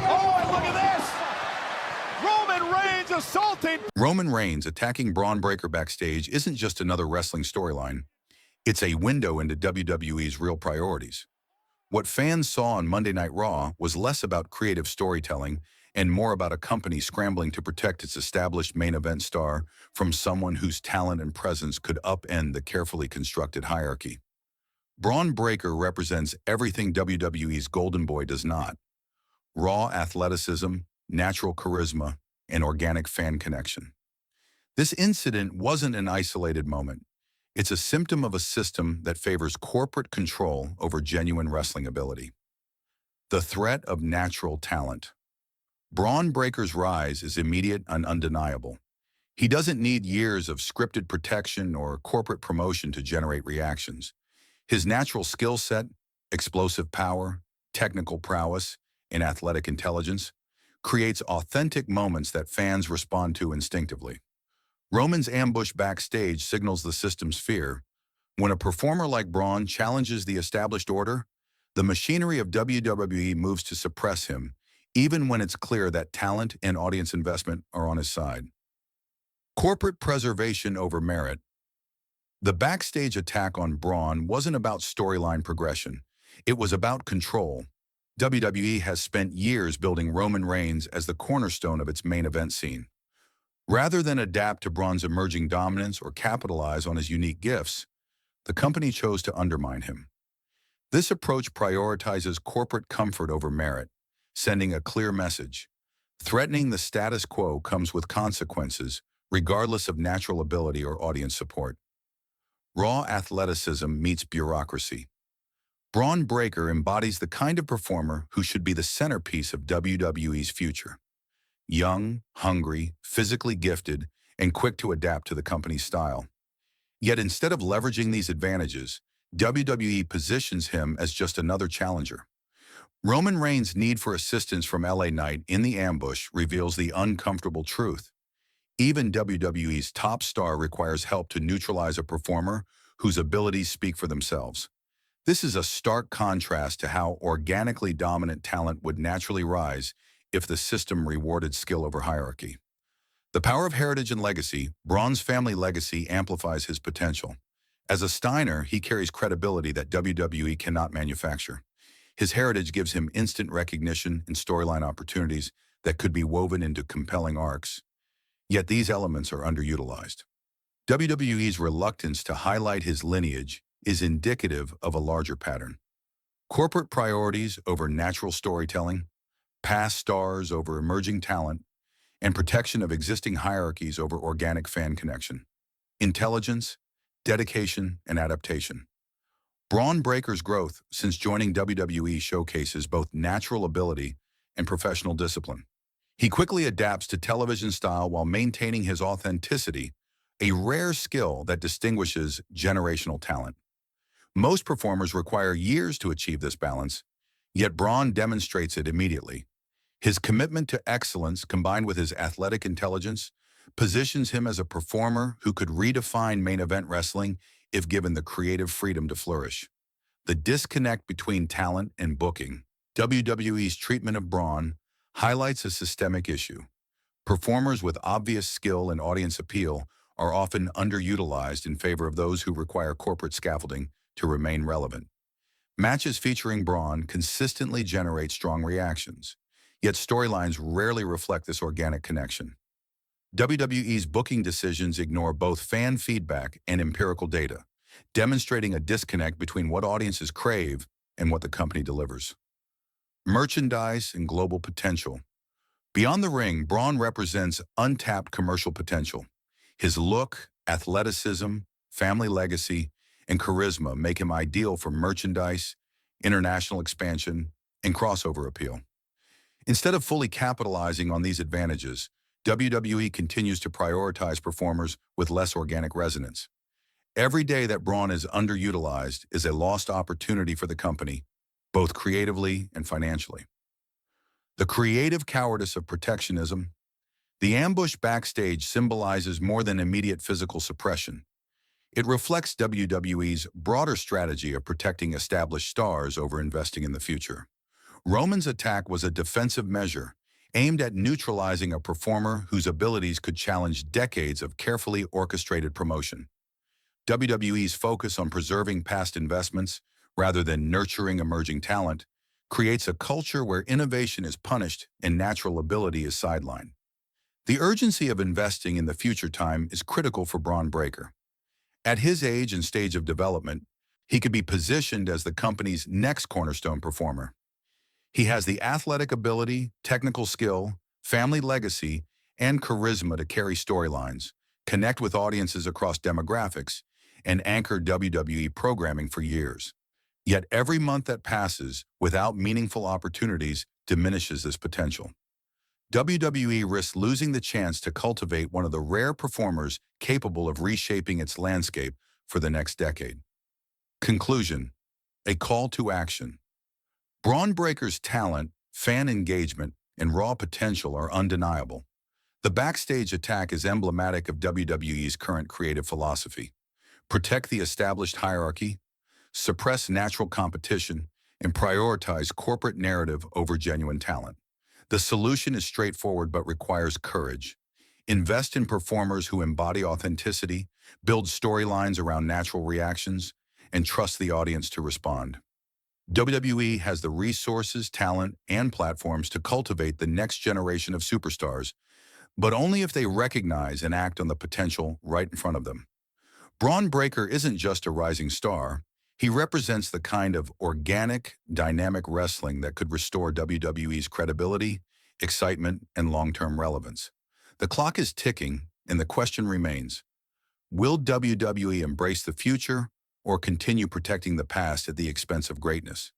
Oh, and look at this! Roman Reigns assaulting. Roman Reigns attacking Bron Breakker backstage isn't just another wrestling storyline. It's a window into WWE's real priorities. What fans saw on Monday Night Raw was less about creative storytelling and more about a company scrambling to protect its established main event star from someone whose talent and presence could upend the carefully constructed hierarchy. Bron Breakker represents everything WWE's Golden Boy does not: raw athleticism, natural charisma, and organic fan connection. This incident wasn't an isolated moment. It's a symptom of a system that favors corporate control over genuine wrestling ability. The threat of natural talent. Bron Breakker's rise is immediate and undeniable. He doesn't need years of scripted protection or corporate promotion to generate reactions. His natural skill set, explosive power, technical prowess, and athletic intelligence creates authentic moments that fans respond to instinctively. Roman's ambush backstage signals the system's fear. When a performer like Bron challenges the established order, the machinery of WWE moves to suppress him, even when it's clear that talent and audience investment are on his side. Corporate preservation over merit. The backstage attack on Bron wasn't about storyline progression. It was about control. WWE has spent years building Roman Reigns as the cornerstone of its main event scene. Rather than adapt to Bron's emerging dominance or capitalize on his unique gifts, the company chose to undermine him. This approach prioritizes corporate comfort over merit, sending a clear message. Threatening the status quo comes with consequences, regardless of natural ability or audience support. Raw athleticism meets bureaucracy. Bron Breakker embodies the kind of performer who should be the centerpiece of WWE's future. Young, hungry, physically gifted, and quick to adapt to the company's style. Yet instead of leveraging these advantages, WWE positions him as just another challenger. Roman Reigns' need for assistance from LA Knight in the ambush reveals the uncomfortable truth. Even WWE's top star requires help to neutralize a performer whose abilities speak for themselves. This is a stark contrast to how organically dominant talent would naturally rise if the system rewarded skill over hierarchy. The power of heritage and legacy. Bron's family legacy amplifies his potential. As a Steiner, he carries credibility that WWE cannot manufacture. His heritage gives him instant recognition and storyline opportunities that could be woven into compelling arcs. Yet these elements are underutilized. WWE's reluctance to highlight his lineage is indicative of a larger pattern. Corporate priorities over natural storytelling, past stars over emerging talent, and protection of existing hierarchies over organic fan connection. Intelligence, dedication, and adaptation. Bron Breakker's growth since joining WWE showcases both natural ability and professional discipline. He quickly adapts to television style while maintaining his authenticity, a rare skill that distinguishes generational talent. Most performers require years to achieve this balance, yet Bron demonstrates it immediately. His commitment to excellence, combined with his athletic intelligence, positions him as a performer who could redefine main event wrestling if given the creative freedom to flourish. The disconnect between talent and booking. WWE's treatment of Bron highlights a systemic issue. Performers with obvious skill and audience appeal are often underutilized in favor of those who require corporate scaffolding to remain relevant. Matches featuring Bron consistently generate strong reactions, yet storylines rarely reflect this organic connection. WWE's booking decisions ignore both fan feedback and empirical data, demonstrating a disconnect between what audiences crave and what the company delivers. Merchandise and global potential. Beyond the ring, Bron represents untapped commercial potential. His look, athleticism, family legacy, and charisma make him ideal for merchandise, international expansion, and crossover appeal. Instead of fully capitalizing on these advantages, WWE continues to prioritize performers with less organic resonance. Every day that Bron is underutilized is a lost opportunity for the company, both creatively and financially. The creative cowardice of protectionism. The ambush backstage symbolizes more than immediate physical suppression. It reflects WWE's broader strategy of protecting established stars over investing in the future. Roman's attack was a defensive measure aimed at neutralizing a performer whose abilities could challenge decades of carefully orchestrated promotion. WWE's focus on preserving past investments rather than nurturing emerging talent creates a culture where innovation is punished and natural ability is sidelined. The urgency of investing in the future time is critical for Bron Breakker. At his age and stage of development, he could be positioned as the company's next cornerstone performer. He has the athletic ability, technical skill, family legacy, and charisma to carry storylines, connect with audiences across demographics, and anchor WWE programming for years. Yet every month that passes without meaningful opportunities diminishes this potential. WWE risks losing the chance to cultivate one of the rare performers capable of reshaping its landscape for the next decade. Conclusion: a call to action. Bron Breakker's talent, fan engagement, and raw potential are undeniable. The Backstage attack is emblematic of WWE's current creative philosophy: protect the established hierarchy, suppress natural competition, and prioritize corporate narrative over genuine talent. The solution is straightforward but requires courage. Invest in performers who embody authenticity, build storylines around natural reactions, and trust the audience to respond. WWE has the resources, talent, and platforms to cultivate the next generation of superstars, but only if they recognize and act on the potential right in front of them. Bron Breakker isn't just a rising star. He represents the kind of organic, dynamic wrestling that could restore WWE's credibility, excitement, and long-term relevance. The clock is ticking, and the question remains: will WWE embrace the future or continue protecting the past at the expense of greatness?